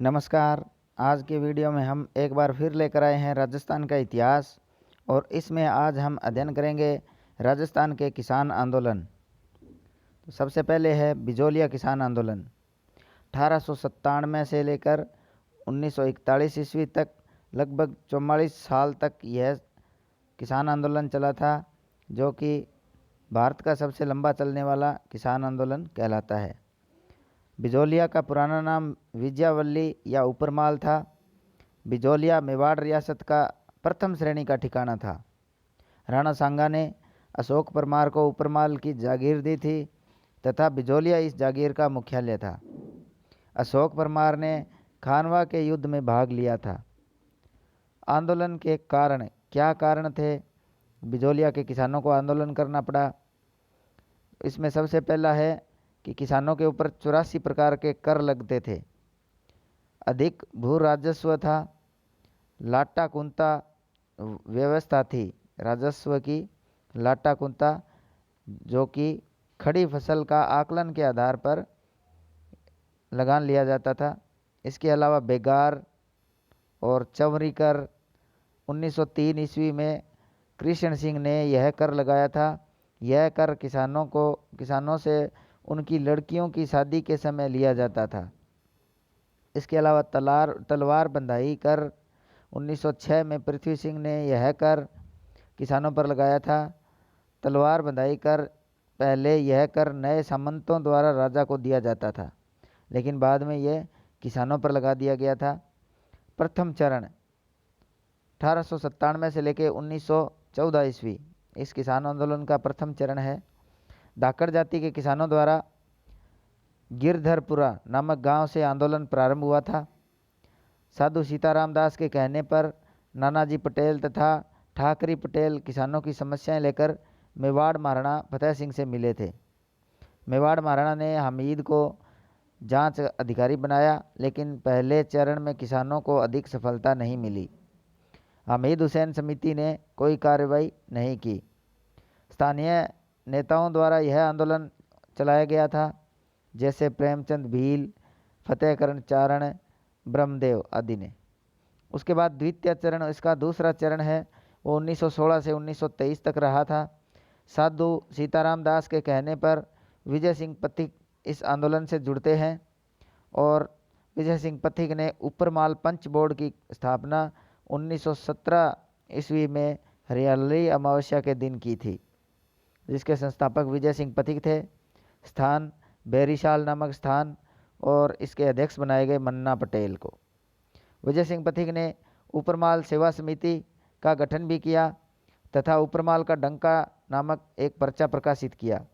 नमस्कार। आज के वीडियो में हम एक बार फिर लेकर आए हैं राजस्थान का इतिहास और इसमें आज हम अध्ययन करेंगे राजस्थान के किसान आंदोलन। तो सबसे पहले है बिजोलिया किसान आंदोलन। 1897 से लेकर 1941 ईस्वी तक लगभग 44 साल तक यह किसान आंदोलन चला था, जो कि भारत का सबसे लंबा चलने वाला किसान आंदोलन कहलाता है। बिजोलिया का पुराना नाम विजयावल्ली या उपरमाल था। बिजोलिया मेवाड़ रियासत का प्रथम श्रेणी का ठिकाना था। राणा सांगा ने अशोक परमार को उपरमाल की जागीर दी थी तथा बिजोलिया इस जागीर का मुख्यालय था। अशोक परमार ने खानवा के युद्ध में भाग लिया था। आंदोलन के कारण क्या कारण थे बिजोलिया के किसानों को आंदोलन करना पड़ा? इसमें सबसे पहला है कि किसानों के ऊपर 84 प्रकार के कर लगते थे। अधिक भू राजस्व था। लाटा कुंता व्यवस्था थी राजस्व की। लाटा कुंता जो कि खड़ी फसल का आकलन के आधार पर लगान लिया जाता था। इसके अलावा बेगार और चवरी कर 1903 ईस्वी में कृष्ण सिंह ने यह कर लगाया था। यह कर किसानों से उनकी लड़कियों की शादी के समय लिया जाता था। इसके अलावा तलवार बंधाई कर 1906 में पृथ्वी सिंह ने यह कर किसानों पर लगाया था। तलवार बंधाई कर पहले यह कर नए सामंतों द्वारा राजा को दिया जाता था, लेकिन बाद में यह किसानों पर लगा दिया गया था। प्रथम चरण 1897 से लेकर 1914 ईस्वी इस किसान आंदोलन का प्रथम चरण है। धाकड़ जाति के किसानों द्वारा गिरधरपुरा नामक गांव से आंदोलन प्रारंभ हुआ था। साधु सीताराम दास के कहने पर नानाजी पटेल तथा ठाकरी पटेल किसानों की समस्याएं लेकर मेवाड़ महाराणा फतेह सिंह से मिले थे। मेवाड़ महाराणा ने हमीद को जांच अधिकारी बनाया, लेकिन पहले चरण में किसानों को अधिक सफलता नहीं मिली। हमीद हुसैन समिति ने कोई कार्रवाई नहीं की। स्थानीय नेताओं द्वारा यह आंदोलन चलाया गया था, जैसे प्रेमचंद भील, फतेहकरण चारण, ब्रह्मदेव आदि ने। उसके बाद द्वितीय चरण, इसका दूसरा चरण है, वो 1916 से 1923 तक रहा था। साधु सीताराम दास के कहने पर विजय सिंह पथिक इस आंदोलन से जुड़ते हैं और विजय सिंह पथिक ने उपरमाल पंच बोर्ड की स्थापना 1917 ईस्वी में हरियाली अमावस्या के दिन की थी, जिसके संस्थापक विजय सिंह पथिक थे। स्थान बेरीशाल नामक स्थान और इसके अध्यक्ष बनाए गए मन्ना पटेल को। विजय सिंह पथिक ने उपरमाल सेवा समिति का गठन भी किया तथा उपरमाल का डंका नामक एक पर्चा प्रकाशित किया।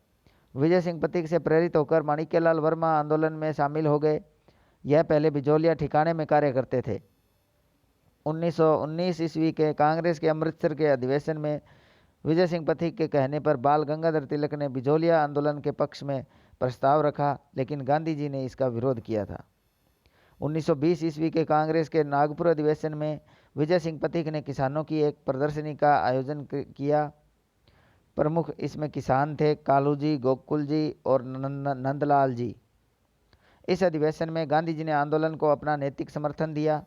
विजय सिंह पथिक से प्रेरित होकर माणिक्यलाल वर्मा आंदोलन में शामिल हो गए। यह पहले बिजोलिया ठिकाने में कार्य करते थे। 1919 ईस्वी के कांग्रेस के अमृतसर के अधिवेशन में विजय सिंह पथिक के कहने पर बाल गंगाधर तिलक ने बिजोलिया आंदोलन के पक्ष में प्रस्ताव रखा, लेकिन गांधी जी ने इसका विरोध किया था। 1920 ईस्वी के कांग्रेस के नागपुर अधिवेशन में विजय सिंह पथिक ने किसानों की एक प्रदर्शनी का आयोजन किया। प्रमुख इसमें किसान थे कालू जी, गोकुल जी और नंदलाल जी। इस अधिवेशन में गांधी जी ने आंदोलन को अपना नैतिक समर्थन दिया।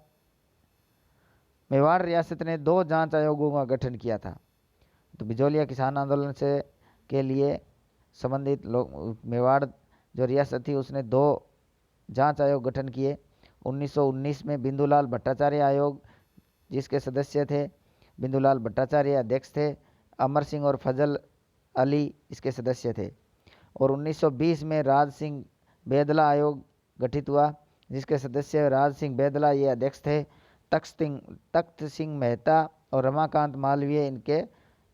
मेवाड़ रियासत ने 2 जांच आयोगों का गठन किया था। तो बिजोलिया किसान आंदोलन से के लिए संबंधित लोग मेवाड़ जो रियासत थी उसने 2 जांच आयोग गठन किए। 1919 में बिंदुलाल भट्टाचार्य आयोग, जिसके सदस्य थे बिंदुलाल भट्टाचार्य अध्यक्ष थे, अमर सिंह और फजल अली इसके सदस्य थे। और 1920 में राज सिंह बेदला आयोग गठित हुआ, जिसके सदस्य राज सिंह बेदला ये अध्यक्ष थे। तख्त सिंह मेहता और रमाकांत मालवीय इनके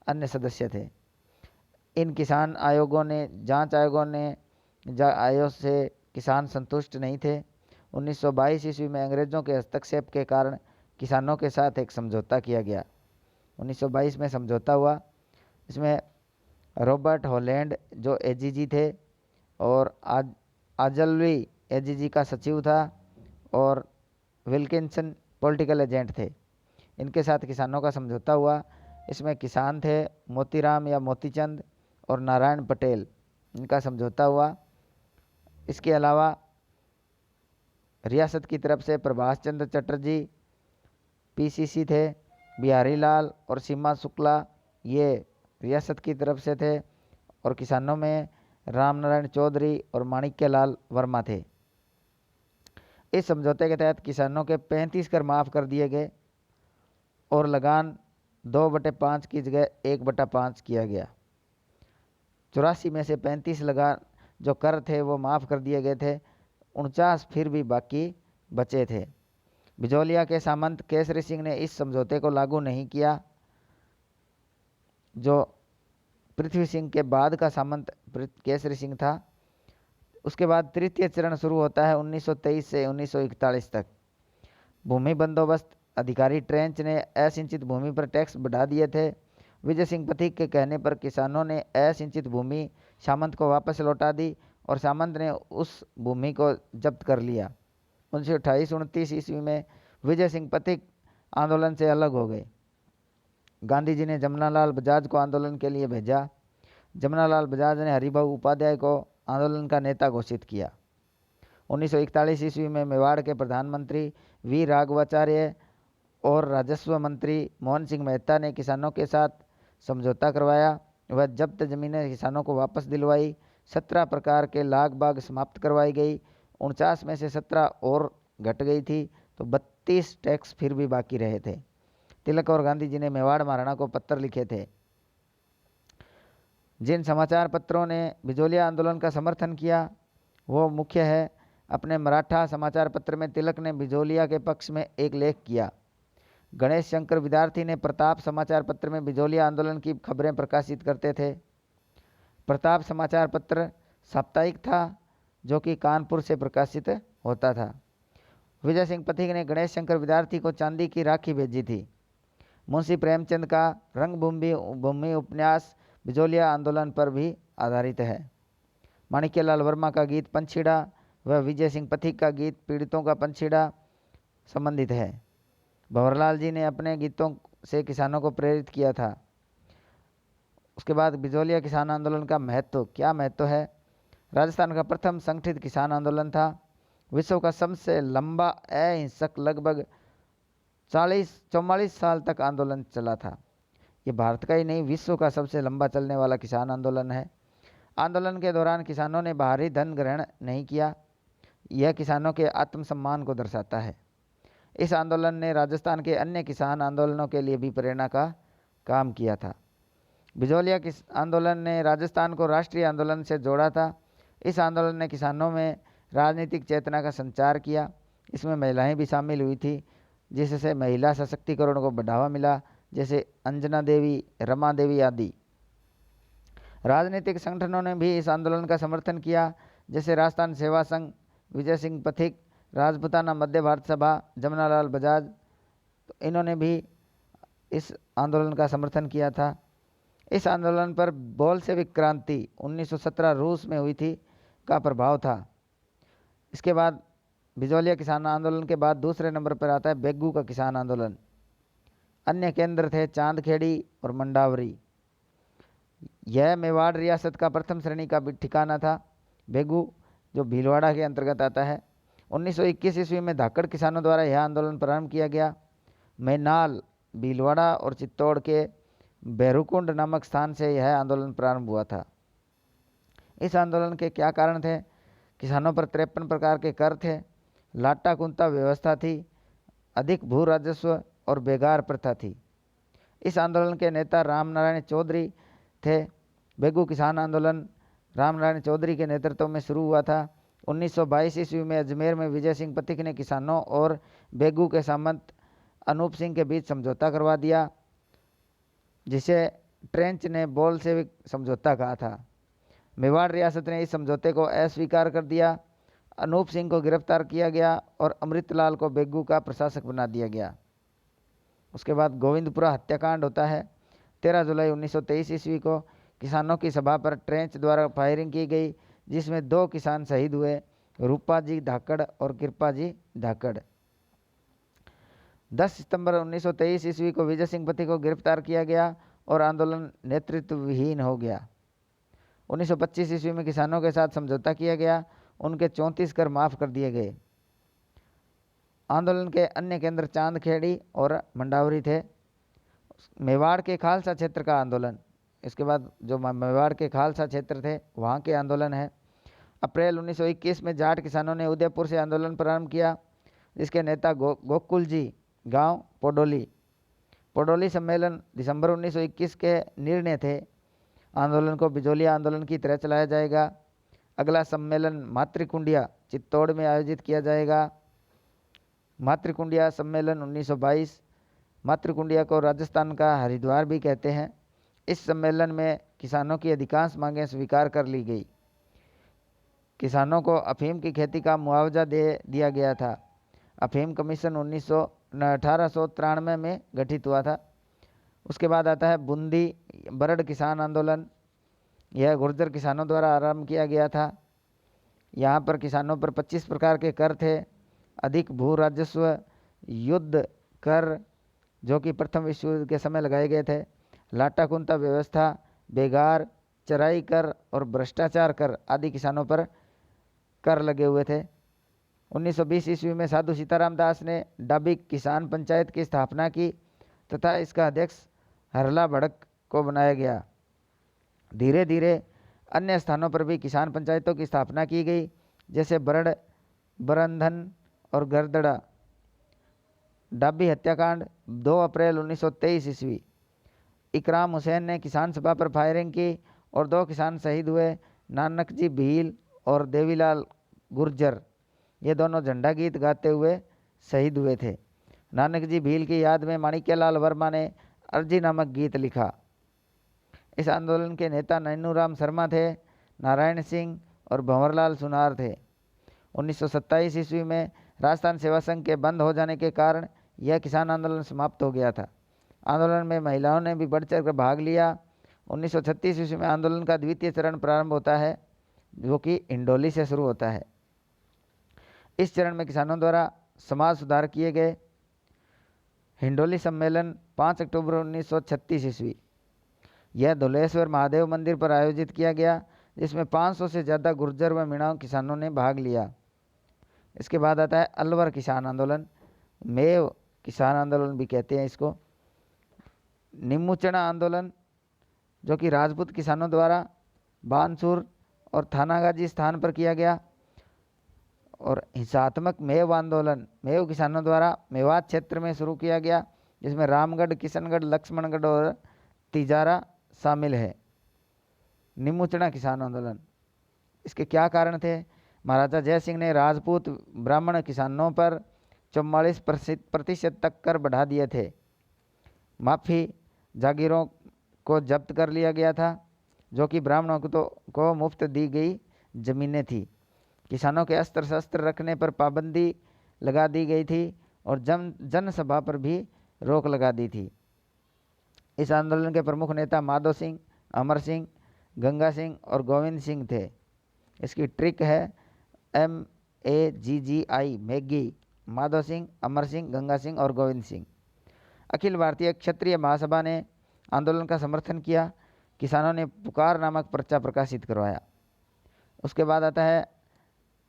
अन्य सदस्य थे। इन किसान आयोगों ने आयोग से किसान संतुष्ट नहीं थे। 1922 ईस्वी में अंग्रेजों के हस्तक्षेप के कारण किसानों के साथ एक समझौता किया गया। 1922 में समझौता हुआ। इसमें रॉबर्ट हॉलैंड जो एजीजी थे और आजलवी एजीजी का सचिव था और विल्किंसन पॉलिटिकल एजेंट थे। इनके साथ किसानों का समझौता हुआ। इसमें किसान थे मोतीराम या मोतीचंद और नारायण पटेल, इनका समझौता हुआ। इसके अलावा रियासत की तरफ से प्रभाष चंद्र चटर्जी पीसीसी थे, बिहारी लाल और सीमा शुक्ला ये रियासत की तरफ से थे, और किसानों में रामनारायण चौधरी और माणिक्य लाल वर्मा थे। इस समझौते के तहत किसानों के 35 कर माफ़ कर दिए गए और लगान 2/5 की जगह 1/5 किया गया। 84 में से 35 लगान जो कर थे वो माफ़ कर दिए गए थे, 49 फिर भी बाकी बचे थे। बिजौलिया के सामंत केसरी सिंह ने इस समझौते को लागू नहीं किया। जो पृथ्वी सिंह के बाद का सामंत केसरी सिंह था। उसके बाद तृतीय चरण शुरू होता है 1923 से 1941 तक। भूमि बंदोबस्त अधिकारी ट्रेंच ने असिंचित भूमि पर टैक्स बढ़ा दिए थे। विजय सिंह पथिक के कहने पर किसानों ने असिंचित भूमि सामंत को वापस लौटा दी और सामंत ने उस भूमि को जब्त कर लिया। 1928-29 ईस्वी में विजय सिंह पथिक आंदोलन से अलग हो गए। गांधी जी ने जमनालाल बजाज को आंदोलन के लिए भेजा। जमनालाल बजाज ने हरिभाऊ उपाध्याय को आंदोलन का नेता घोषित किया। 1941 ईस्वी में मेवाड़ के प्रधानमंत्री वी राघवाचार्य और राजस्व मंत्री मोहन सिंह मेहता ने किसानों के साथ समझौता करवाया। वह जब्त जमीनें किसानों को वापस दिलवाई। 17 प्रकार के लाग बाग समाप्त करवाई गई। 49 में से 17 और घट गई थी, तो 32 टैक्स फिर भी बाकी रहे थे। तिलक और गांधी जी ने मेवाड़ महाराणा को पत्र लिखे थे। जिन समाचार पत्रों ने बिजोलिया आंदोलन का समर्थन किया वो मुख्य है। अपने मराठा समाचार पत्र में तिलक ने बिजोलिया के पक्ष में एक लेख किया। गणेश शंकर विद्यार्थी ने प्रताप समाचार पत्र में बिजोलिया आंदोलन की खबरें प्रकाशित करते थे। प्रताप समाचार पत्र साप्ताहिक था जो कि कानपुर से प्रकाशित होता था। विजय सिंह पथिक ने गणेश शंकर विद्यार्थी को चांदी की राखी भेजी थी। मुंशी प्रेमचंद का रंगभूमि उपन्यास बिजोलिया आंदोलन पर भी आधारित है। माणिक्यलाल वर्मा का गीत पंछीड़ा व विजय सिंह पथिक का गीत पीड़ितों का पंछीड़ा संबंधित है। भंवरलाल जी ने अपने गीतों से किसानों को प्रेरित किया था। उसके बाद बिजोलिया किसान आंदोलन का महत्व, क्या महत्व है? राजस्थान का प्रथम संगठित किसान आंदोलन था। विश्व का सबसे लंबा अहिंसक लगभग 44 साल तक आंदोलन चला था। ये भारत का ही नहीं, विश्व का सबसे लंबा चलने वाला किसान आंदोलन है। आंदोलन के दौरान किसानों ने बाहरी धन ग्रहण नहीं किया। यह किसानों के आत्मसम्मान को दर्शाता है। इस आंदोलन ने राजस्थान के अन्य किसान आंदोलनों के लिए भी प्रेरणा का काम किया था। बिजोलिया आंदोलन ने राजस्थान को राष्ट्रीय आंदोलन से जोड़ा था। इस आंदोलन ने किसानों में राजनीतिक चेतना का संचार किया। इसमें महिलाएं भी शामिल हुई थी, जिससे महिला सशक्तिकरण को बढ़ावा मिला, जैसे अंजना देवी, रमा देवी आदि। राजनीतिक संगठनों ने भी इस आंदोलन का समर्थन किया, जैसे राजस्थान सेवा संघ, विजय सिंह पथिक, राजपुताना मध्य भारत सभा, जमनालाल बजाज, तो इन्होंने भी इस आंदोलन का समर्थन किया था। इस आंदोलन पर बोल्शेविक क्रांति 1917 रूस में हुई थी का प्रभाव था। इसके बाद बिजोलिया किसान आंदोलन के बाद दूसरे नंबर पर आता है बेगू का किसान आंदोलन। अन्य केंद्र थे चांदखेड़ी और मंडावरी। यह मेवाड़ रियासत का प्रथम श्रेणी का ठिकाना था। बेगू जो भीलवाड़ा के अंतर्गत आता है। 1921 ईस्वी में धाकड़ किसानों द्वारा यह आंदोलन प्रारंभ किया गया। मैनाल, भीलवाड़ा और चित्तौड़ के बैरुकुंड नामक स्थान से यह आंदोलन प्रारंभ हुआ था। इस आंदोलन के क्या कारण थे? किसानों पर 53 प्रकार के कर थे, लाटा कुंता व्यवस्था थी, अधिक भू राजस्व और बेगार प्रथा थी। इस आंदोलन के नेता रामनारायण चौधरी थे। बेगू किसान आंदोलन रामनारायण चौधरी के नेतृत्व में शुरू हुआ था। 1922 ईस्वी में अजमेर में विजय सिंह पथिक ने किसानों और बेगू के सामंत अनूप सिंह के बीच समझौता करवा दिया, जिसे ट्रेंच ने बोल्शेविक समझौता कहा था। मेवाड़ रियासत ने इस समझौते को अस्वीकार कर दिया। अनूप सिंह को गिरफ्तार किया गया और अमृतलाल को बेगू का प्रशासक बना दिया गया। उसके बाद गोविंदपुरा हत्याकांड होता है। 13 जुलाई 1923 ईस्वी को किसानों की सभा पर ट्रेंच द्वारा फायरिंग की गई, जिसमें 2 किसान शहीद हुए, रूपा जी धाकड़ और कृपा जी धाकड़। 10 सितंबर 1923 ईस्वी को विजय सिंह पथिक को गिरफ्तार किया गया और आंदोलन नेतृत्वहीन हो गया। 1925 ईस्वी में किसानों के साथ समझौता किया गया। उनके 34 कर माफ़ कर दिए गए। आंदोलन के अन्य केंद्र चांदखेड़ी और मंडावरी थे। मेवाड़ के खालसा क्षेत्र का आंदोलन, इसके बाद जो मेवाड़ के खालसा क्षेत्र थे वहाँ के आंदोलन है। अप्रैल 1921 में जाट किसानों ने उदयपुर से आंदोलन प्रारंभ किया, जिसके नेता गोकुल जी गांव पोडोली सम्मेलन दिसंबर 1921 के निर्णय थे। आंदोलन को बिजोलिया आंदोलन की तरह चलाया जाएगा। अगला सम्मेलन मातृकुंडिया चित्तौड़ में आयोजित किया जाएगा। मातृकुंडिया सम्मेलन 1922। मातृकुंडिया को राजस्थान का हरिद्वार भी कहते हैं। इस सम्मेलन में किसानों की अधिकांश मांगें स्वीकार कर ली गई। किसानों को अफीम की खेती का मुआवजा दे दिया गया था। अफीम कमीशन 1893 में गठित हुआ था। उसके बाद आता है बूंदी बरड़ किसान आंदोलन। यह गुर्जर किसानों द्वारा आरंभ किया गया था। यहाँ पर किसानों पर 25 प्रकार के कर थे। अधिक भू राजस्व, युद्ध कर जो कि प्रथम विश्व युद्ध के समय लगाए गए थे, लाटा कुंता व्यवस्था, बेगार, चराई कर और भ्रष्टाचार कर आदि किसानों पर कर लगे हुए थे। 1920 ईस्वी में साधु सीताराम दास ने डाबी किसान पंचायत की स्थापना की तथा इसका अध्यक्ष हरला भड़क को बनाया गया। धीरे धीरे अन्य स्थानों पर भी किसान पंचायतों की स्थापना की गई, जैसे बरड़, बरंधन और गरदड़ा। डाबी हत्याकांड 2 अप्रैल 1923 ईस्वी। इकराम हुसैन ने किसान सभा पर फायरिंग की और 2 किसान शहीद हुए, नानक जी भील और देवीलाल गुर्जर। ये दोनों झंडा गीत गाते हुए शहीद हुए थे। नानक जी भील की याद में माणिक्यलाल वर्मा ने अर्जी नामक गीत लिखा। इस आंदोलन के नेता नैनूराम शर्मा थे, नारायण सिंह और भंवरलाल सुनार थे। 1927 ईस्वी में राजस्थान सेवा संघ के बंद हो जाने के कारण यह किसान आंदोलन समाप्त हो गया था। आंदोलन में महिलाओं ने भी बढ़ चढ़ कर भाग लिया। 1936 ईस्वी में आंदोलन का द्वितीय चरण प्रारंभ होता है, जो कि इंडोली से शुरू होता है। इस चरण में किसानों द्वारा समाज सुधार किए गए। हिंडोली सम्मेलन 5 अक्टूबर 1936 ईस्वी। यह धुलेश्वर महादेव मंदिर पर आयोजित किया गया, जिसमें 500 से ज़्यादा गुर्जर व मीणाव किसानों ने भाग लिया। इसके बाद आता है अलवर किसान आंदोलन, मेव किसान आंदोलन भी कहते हैं इसको। निमुचना आंदोलन जो कि राजपूत किसानों द्वारा बानसूर और थानागाजी स्थान पर किया गया। और हिंसात्मक मेव आंदोलन मेव किसानों द्वारा मेवात क्षेत्र में शुरू किया गया, जिसमें रामगढ़, किशनगढ़, लक्ष्मणगढ़ और तिजारा शामिल है। निमुचना किसान आंदोलन, इसके क्या कारण थे? महाराजा जय सिंह ने राजपूत ब्राह्मण किसानों पर 44% तक कर बढ़ा दिए थे। माफी जागीरों को जब्त कर लिया गया था, जो कि ब्राह्मणों को मुफ्त दी गई जमीनें थी। किसानों के अस्त्र शस्त्र रखने पर पाबंदी लगा दी गई थी और जनसभा पर भी रोक लगा दी थी। इस आंदोलन के प्रमुख नेता माधो सिंह, अमर सिंह, गंगा सिंह और गोविंद सिंह थे। इसकी ट्रिक है MAGGI, मैगी। माधो सिंह, अमर सिंह, गंगा सिंह और गोविंद सिंह। अखिल भारतीय क्षत्रिय महासभा ने आंदोलन का समर्थन किया। किसानों ने पुकार नामक पर्चा प्रकाशित करवाया। उसके बाद आता है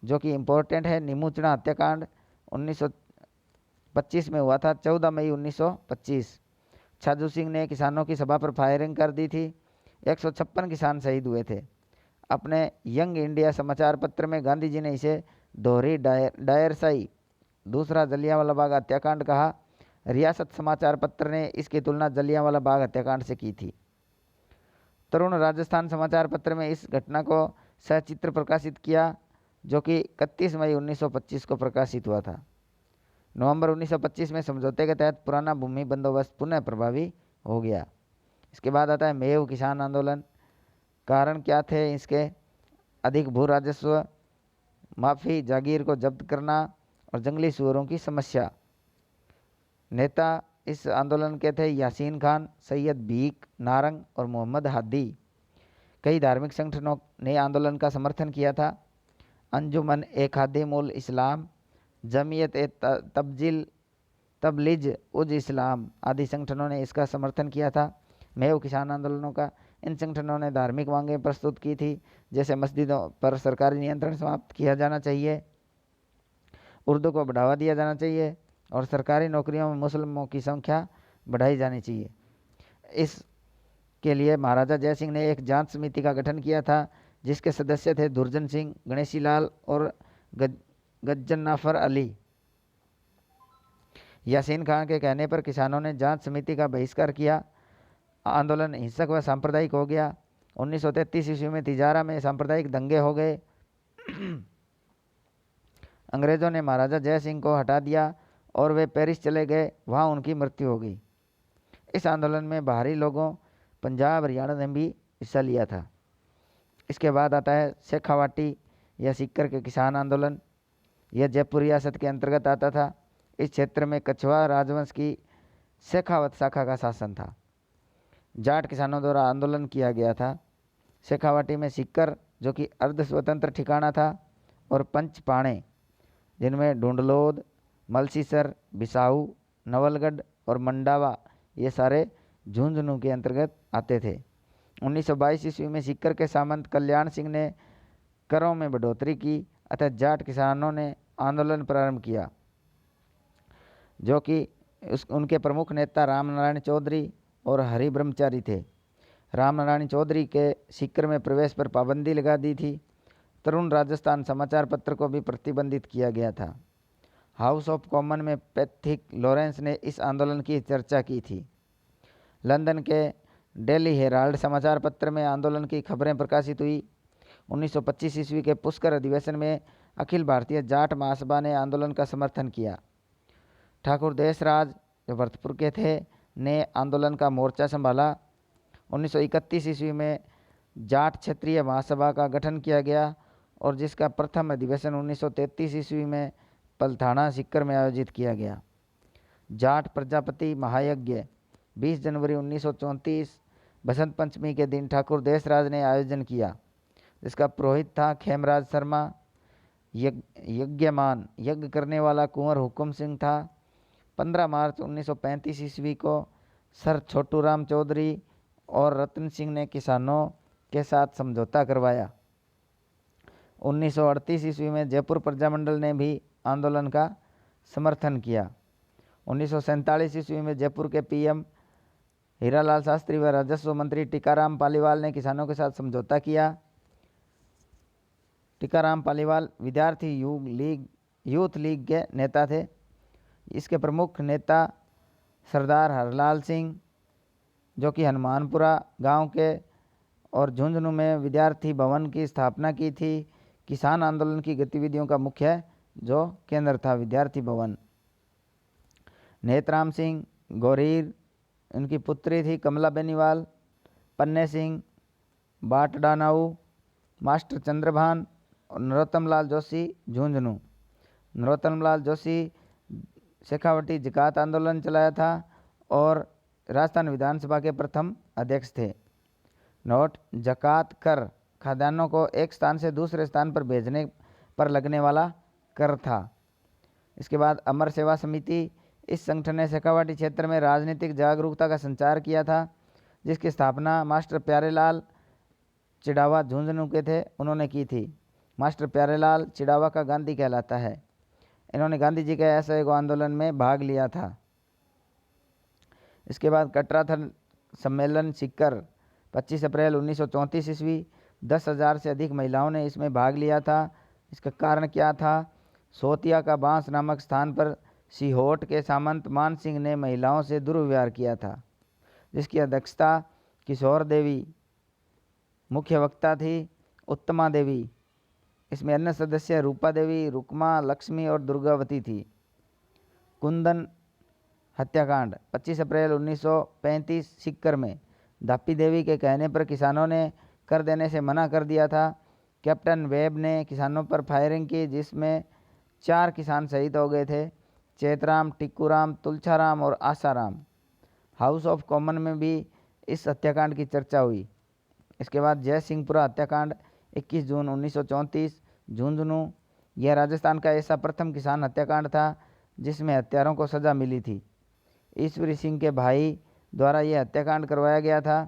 जो कि इम्पोर्टेंट है, निमुचना हत्याकांड 1925 में हुआ था, 14 मई 1925। छाजू सिंह ने किसानों की सभा पर फायरिंग कर दी थी। 156 किसान शहीद हुए थे। अपने यंग इंडिया समाचार पत्र में गांधी जी ने इसे दोहरी डायरशाही, दूसरा जलियांवाला बाग हत्याकांड कहा। रियासत समाचार पत्र ने इसकी तुलना जलियांवाला बाग हत्याकांड से की थी। तरुण राजस्थान समाचार पत्र में इस घटना को सचित्र प्रकाशित किया, जो कि 31 मई 1925 को प्रकाशित हुआ था। नवंबर 1925 में समझौते के तहत पुराना भूमि बंदोबस्त पुनः प्रभावी हो गया। इसके बाद आता है मेव किसान आंदोलन। कारण क्या थे इसके? अधिक भू राजस्व, माफी जागीर को जब्त करना और जंगली सुअरों की समस्या। नेता इस आंदोलन के थे यासीन खान, सैयद भीख नारंग और मोहम्मद हादी। कई धार्मिक संगठनों ने आंदोलन का समर्थन किया था। अंजुमन ए खादिमुल इस्लाम, जमीयत ए तबलीज उज इस्लाम आदि संगठनों ने इसका समर्थन किया था, मेव किसान आंदोलनों का। इन संगठनों ने धार्मिक मांगें प्रस्तुत की थी, जैसे मस्जिदों पर सरकारी नियंत्रण समाप्त किया जाना चाहिए, उर्दू को बढ़ावा दिया जाना चाहिए और सरकारी नौकरियों में मुस्लिमों की संख्या बढ़ाई जानी चाहिए। इसके लिए महाराजा जय सिंह ने एक जांच समिति का गठन किया था, जिसके सदस्य थे दुर्जन सिंह, गणेशी लाल और गज्जन्नाफर अली। यासीन खान के कहने पर किसानों ने जांच समिति का बहिष्कार किया। आंदोलन हिंसक व सांप्रदायिक हो गया। 1933 ईस्वी में तिजारा में सांप्रदायिक दंगे हो गए। अंग्रेजों ने महाराजा जय सिंह को हटा दिया और वे पेरिस चले गए, वहां उनकी मृत्यु हो गई। इस आंदोलन में बाहरी लोगों पंजाब हरियाणा ने भी हिस्सा लिया था। इसके बाद आता है शेखावाटी या सीकर के किसान आंदोलन। यह जयपुर रियासत के अंतर्गत आता था। इस क्षेत्र में कछवा राजवंश की शेखावत शाखा का शासन था। जाट किसानों द्वारा आंदोलन किया गया था। शेखावाटी में सीकर, जो कि अर्ध स्वतंत्र ठिकाना था, और पंचपाणे, जिनमें ढूंढलोद, मलसीसर, बिसाऊ, नवलगढ़ और मंडावा, ये सारे झुंझुनू के अंतर्गत आते थे। 1922 ईस्वी में सीकर के सामंत कल्याण सिंह ने करों में बढ़ोतरी की, अतः जाट किसानों ने आंदोलन प्रारंभ किया, जो कि उनके प्रमुख नेता रामनारायण चौधरी और हरि ब्रह्मचारी थे। रामनारायण चौधरी के सीकर में प्रवेश पर पाबंदी लगा दी थी। तरुण राजस्थान समाचार पत्र को भी प्रतिबंधित किया गया था। हाउस ऑफ कॉमन में पैथिक लॉरेंस ने इस आंदोलन की चर्चा की थी। लंदन के डेली हेराल्ड समाचार पत्र में आंदोलन की खबरें प्रकाशित हुई। 1925 ईस्वी के पुष्कर अधिवेशन में अखिल भारतीय जाट महासभा ने आंदोलन का समर्थन किया। ठाकुर देशराज, जो भरतपुर के थे, ने आंदोलन का मोर्चा संभाला। 1931 ईस्वी में जाट क्षेत्रीय महासभा का गठन किया गया और जिसका प्रथम अधिवेशन 1933 ईस्वी में पलथाना सीकर में आयोजित किया गया। जाट प्रजापति महायज्ञ 20 जनवरी 1934 बसंत पंचमी के दिन ठाकुर देशराज ने आयोजन किया, जिसका पुरोहित था खेमराज शर्मा। यज्ञमान, यज्ञ करने वाला कुंवर हुकुम सिंह था। 15 मार्च 1935 ईस्वी को सर छोटूराम चौधरी और रतन सिंह ने किसानों के साथ समझौता करवाया। 1938 ईस्वी में जयपुर प्रजामंडल ने भी आंदोलन का समर्थन किया। 1947 ईस्वी में जयपुर के पीएम हीरालाल शास्त्री व राजस्व मंत्री टीकाराम पालीवाल ने किसानों के साथ समझौता किया। टीकाराम पालीवाल विद्यार्थी यूथ लीग के नेता थे। इसके प्रमुख नेता सरदार हरलाल सिंह, जो कि हनुमानपुरा गांव के, और झुंझुनू में विद्यार्थी भवन की स्थापना की थी। किसान आंदोलन की गतिविधियों का मुख्य जो केंद्र था विद्यार्थी भवन। नेतराम सिंह गौरीर, उनकी पुत्री थी कमला बेनीवाल। पन्ने सिंह, बाटडानाऊ, मास्टर चंद्रभान और नरोत्तम लाल जोशी झुंझुनू। नरोत्तम लाल जोशी शेखावटी जकात आंदोलन चलाया था और राजस्थान विधानसभा के प्रथम अध्यक्ष थे। नोट: जकात कर खाद्यान्नों को एक स्थान से दूसरे स्थान पर भेजने पर लगने वाला कर था। इसके बाद अमर सेवा समिति, इस संगठन ने शेखावाटी क्षेत्र में राजनीतिक जागरूकता का संचार किया था, जिसकी स्थापना मास्टर प्यारेलाल चिड़ावा झुंझुनू के थे, उन्होंने की थी। मास्टर प्यारेलाल चिड़ावा का गांधी कहलाता है। इन्होंने गांधी जी के असहयोग आंदोलन में भाग लिया था। इसके बाद कटराथल सम्मेलन सीकर 25 अप्रैल 1934 ईस्वी, 10,000 से अधिक महिलाओं ने इसमें भाग लिया था। इसका कारण क्या था? सोतिया का बांस नामक स्थान पर सीहोट के सामंत मान सिंह ने महिलाओं से दुर्व्यवहार किया था, जिसकी अध्यक्षता किशोर देवी, मुख्य वक्ता थी उत्तमा देवी। इसमें अन्य सदस्य रूपा देवी, रुक्मा, लक्ष्मी और दुर्गावती थी। कुंदन हत्याकांड 25 अप्रैल 1935 सीकर में धापी देवी के कहने पर किसानों ने कर देने से मना कर दिया था। कैप्टन वेब ने किसानों पर फायरिंग की, जिसमें 4 किसान शहीद हो गए थे: चेतराम, टिक्कूराम, तुलछाराम और आसाराम। हाउस ऑफ कॉमन में भी इस हत्याकांड की चर्चा हुई। इसके बाद जय सिंहपुरा हत्याकांड 21 जून 1934 झुंझुनू। यह राजस्थान का ऐसा प्रथम किसान हत्याकांड था जिसमें हत्यारों को सजा मिली थी। ईश्वरी सिंह के भाई द्वारा यह हत्याकांड करवाया गया था।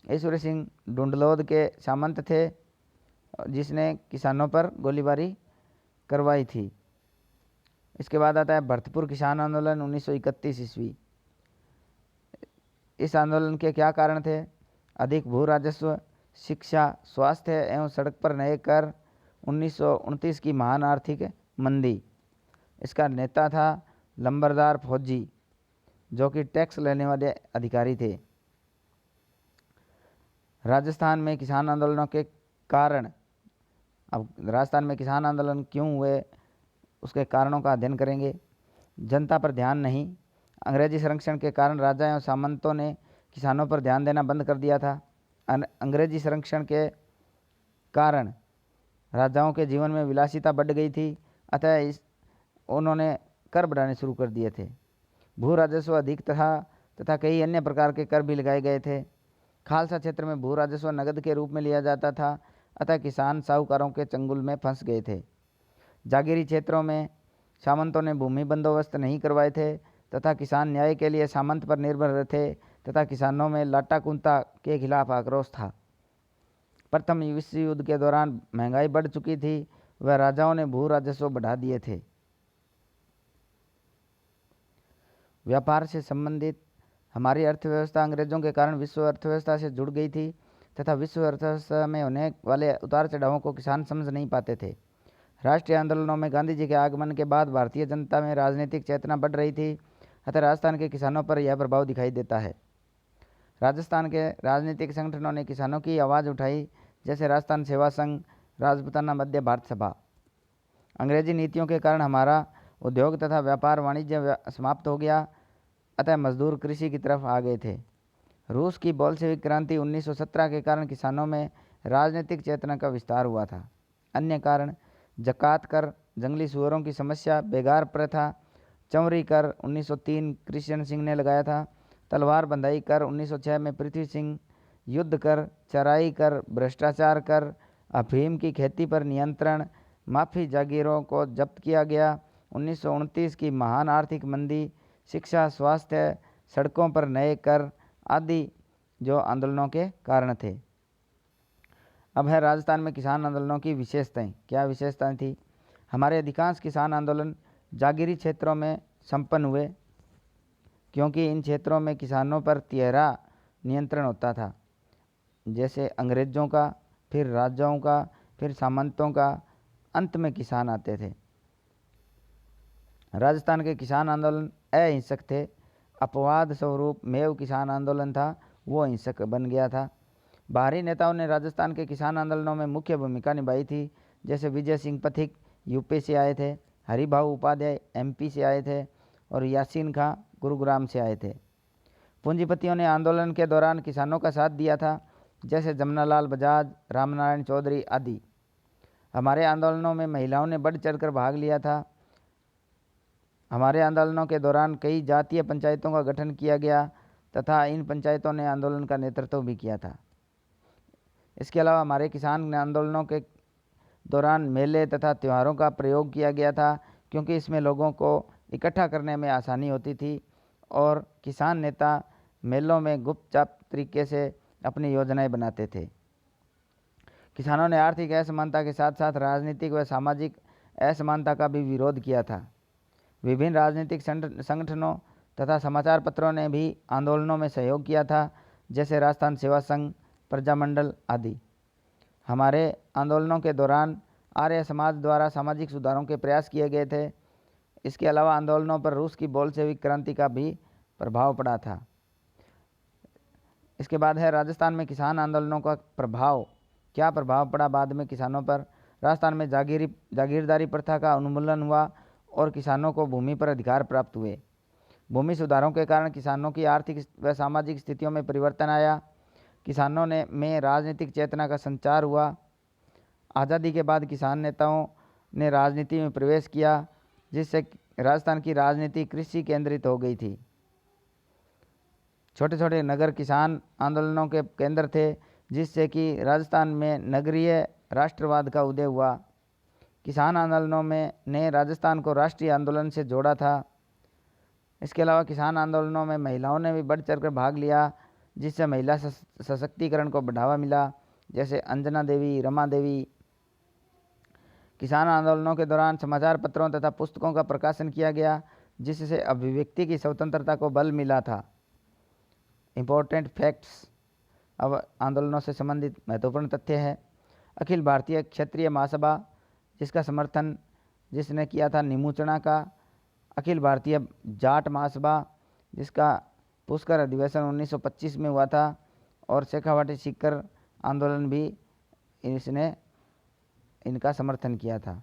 ईश्वरी सिंह ढूंढलोद के सामंत थे, जिसने किसानों पर गोलीबारी करवाई थी। इसके बाद आता है भरतपुर किसान आंदोलन 1931 ईस्वी। इस आंदोलन के क्या कारण थे? अधिक भू राजस्व, शिक्षा, स्वास्थ्य एवं सड़क पर नए कर, 1929 की महान आर्थिक मंदी। इसका नेता था लंबरदार फौजी, जो कि टैक्स लेने वाले अधिकारी थे। राजस्थान में किसान आंदोलनों के कारण, अब राजस्थान में किसान आंदोलन क्यों हुए उसके कारणों का अध्ययन करेंगे। जनता पर ध्यान नहीं। अंग्रेजी संरक्षण के कारण राजा एवं सामंतों ने किसानों पर ध्यान देना बंद कर दिया था। अंग्रेजी संरक्षण के कारण राजाओं के जीवन में विलासिता बढ़ गई थी, अतः उन्होंने कर बढ़ाने शुरू कर दिए थे। भू राजस्व अधिक तथा कई अन्य प्रकार के कर भी लगाए गए थे। खालसा क्षेत्र में भू राजस्व नगद के रूप में लिया जाता था, अतः किसान साहूकारों के चंगुल में फंस गए थे। जागीरी क्षेत्रों में सामंतों ने भूमि बंदोबस्त नहीं करवाए थे तथा किसान न्याय के लिए सामंत पर निर्भर थे तथा किसानों में लाटा कुंता के खिलाफ आक्रोश था। प्रथम विश्व युद्ध के दौरान महंगाई बढ़ चुकी थी, वह राजाओं ने भू राजस्व बढ़ा दिए थे। व्यापार से संबंधित हमारी अर्थव्यवस्था अंग्रेजों के कारण विश्व अर्थव्यवस्था से जुड़ गई थी तथा विश्व अर्थव्यवस्था में होने वाले उतार चढ़ावों को किसान समझ नहीं पाते थे। राष्ट्रीय आंदोलनों में गांधी जी के आगमन के बाद भारतीय जनता में राजनीतिक चेतना बढ़ रही थी, अतः राजस्थान के किसानों पर यह प्रभाव दिखाई देता है। राजस्थान के राजनीतिक संगठनों ने किसानों की आवाज़ उठाई, जैसे राजस्थान सेवा संघ, राजपूताना मध्य भारत सभा। अंग्रेजी नीतियों के कारण हमारा उद्योग तथा व्यापार वाणिज्य समाप्त हो गया, अतः मजदूर कृषि की तरफ आ गए थे। रूस की बोल्शेविक क्रांति 1917 के कारण किसानों में राजनीतिक चेतना का विस्तार हुआ था। अन्य कारण जकात कर, जंगली सुअरों की समस्या, बेगार प्रथा, चौरी कर 1903 कृष्ण सिंह ने लगाया था, तलवार बंधाई कर 1906 में पृथ्वी सिंह, युद्ध कर, चराई कर, भ्रष्टाचार कर, अफीम की खेती पर नियंत्रण, माफी जागीरों को जब्त किया गया, 1929 की महान आर्थिक मंदी, शिक्षा, स्वास्थ्य, सड़कों पर नए कर आदि जो आंदोलनों के कारण थे। अब है राजस्थान में किसान आंदोलनों की विशेषताएं। क्या विशेषताएं थी? हमारे अधिकांश किसान आंदोलन जागीरी क्षेत्रों में संपन्न हुए, क्योंकि इन क्षेत्रों में किसानों पर तिहरा नियंत्रण होता था, जैसे अंग्रेजों का, फिर राजाओं का, फिर सामंतों का, अंत में किसान आते थे। राजस्थान के किसान आंदोलन अहिंसक थे। अपवाद स्वरूप मेव किसान आंदोलन था, वो हिंसक बन गया था। बाहरी नेताओं ने राजस्थान के किसान आंदोलनों में मुख्य भूमिका निभाई थी, जैसे विजय सिंह पथिक यूपी से आए थे, हरिभाऊ उपाध्याय एमपी से आए थे और यासीन खां गुरुग्राम से आए थे। पूंजीपतियों ने आंदोलन के दौरान किसानों का साथ दिया था, जैसे जमनालाल बजाज, रामनारायण चौधरी आदि। हमारे आंदोलनों में महिलाओं ने बढ़ चढ़कर भाग लिया था। हमारे आंदोलनों के दौरान कई जातीय पंचायतों का गठन किया गया तथा इन पंचायतों ने आंदोलन का नेतृत्व भी किया था। इसके अलावा हमारे किसान आंदोलनों के दौरान मेले तथा त्योहारों का प्रयोग किया गया था, क्योंकि इसमें लोगों को इकट्ठा करने में आसानी होती थी और किसान नेता मेलों में गुपचाप तरीके से अपनी योजनाएं बनाते थे। किसानों ने आर्थिक असमानता के साथ साथ राजनीतिक व सामाजिक असमानता का भी विरोध किया था। विभिन्न राजनीतिक संगठनों तथा समाचार पत्रों ने भी आंदोलनों में सहयोग किया था, जैसे राजस्थान सेवा संघ, प्रजामंडल आदि। हमारे आंदोलनों के दौरान आर्य समाज द्वारा सामाजिक सुधारों के प्रयास किए गए थे। इसके अलावा आंदोलनों पर रूस की बोल्शेविक क्रांति का भी प्रभाव पड़ा था। इसके बाद है राजस्थान में किसान आंदोलनों का प्रभाव। क्या प्रभाव पड़ा बाद में किसानों पर? राजस्थान में जागीरदारी प्रथा का उन्मूलन हुआ और किसानों को भूमि पर अधिकार प्राप्त हुए। भूमि सुधारों के कारण किसानों की आर्थिक व सामाजिक स्थितियों में परिवर्तन आया। किसानों में राजनीतिक चेतना का संचार हुआ। आज़ादी के बाद किसान नेताओं ने राजनीति में प्रवेश किया, जिससे राजस्थान की राजनीति कृषि केंद्रित हो गई थी। छोटे छोटे नगर किसान आंदोलनों के केंद्र थे, जिससे कि राजस्थान में नगरीय राष्ट्रवाद का उदय हुआ। किसान आंदोलनों में ने राजस्थान को राष्ट्रीय आंदोलन से जोड़ा था। इसके अलावा किसान आंदोलनों में महिलाओं ने भी बढ़ चढ़कर भाग लिया, जिससे महिला सशक्तिकरण को बढ़ावा मिला, जैसे अंजना देवी, रमा देवी। किसान आंदोलनों के दौरान समाचार पत्रों तथा पुस्तकों का प्रकाशन किया गया, जिससे अभिव्यक्ति की स्वतंत्रता को बल मिला था। इम्पोर्टेंट फैक्ट्स, अब आंदोलनों से संबंधित महत्वपूर्ण तथ्य है। अखिल भारतीय क्षत्रिय महासभा, जिसका समर्थन जिसने किया था निमुचना का। अखिल भारतीय जाट महासभा, जिसका पुष्कर अधिवेशन 1925 में हुआ था। और शेखावाटी सीकर आंदोलन भी इसने इनका समर्थन किया था।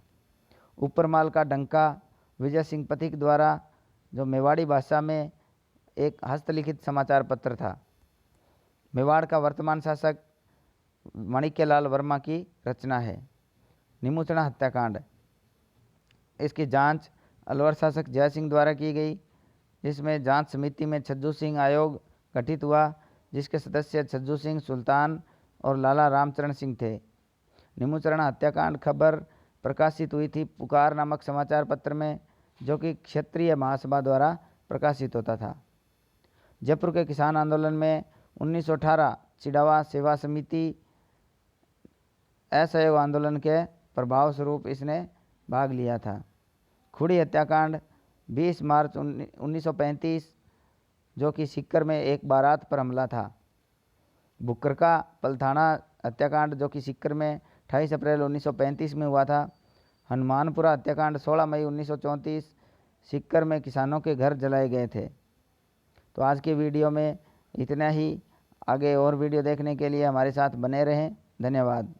ऊपरमाल का डंका, विजय सिंह पथिक द्वारा, जो मेवाड़ी भाषा में एक हस्तलिखित समाचार पत्र था। मेवाड़ का वर्तमान शासक माणिक्यलाल वर्मा की रचना है। निमुचना हत्याकांड, इसकी जांच अलवर शासक जय सिंह द्वारा की गई, जिसमें जांच समिति में छज्जू सिंह आयोग गठित हुआ, जिसके सदस्य छज्जू सिंह, सुल्तान और लाला रामचरण सिंह थे। निमुचना हत्याकांड खबर प्रकाशित हुई थी पुकार नामक समाचार पत्र में, जो कि क्षत्रिय महासभा द्वारा प्रकाशित होता था। जयपुर के किसान आंदोलन में 1918 चिड़ावा सेवा समिति असहयोग आंदोलन के प्रभाव स्वरूप इसने भाग लिया था। खुड़ी हत्याकांड 20 मार्च 1935, जो कि सीकर में एक बारात पर हमला था। बुक्कर का पलथाना हत्याकांड, जो कि सीकर में 28 अप्रैल 1935 में हुआ था। हनुमानपुरा हत्याकांड 16 मई 1934, सीकर में किसानों के घर जलाए गए थे। तो आज के वीडियो में इतना ही। आगे और वीडियो देखने के लिए हमारे साथ बने रहें। धन्यवाद।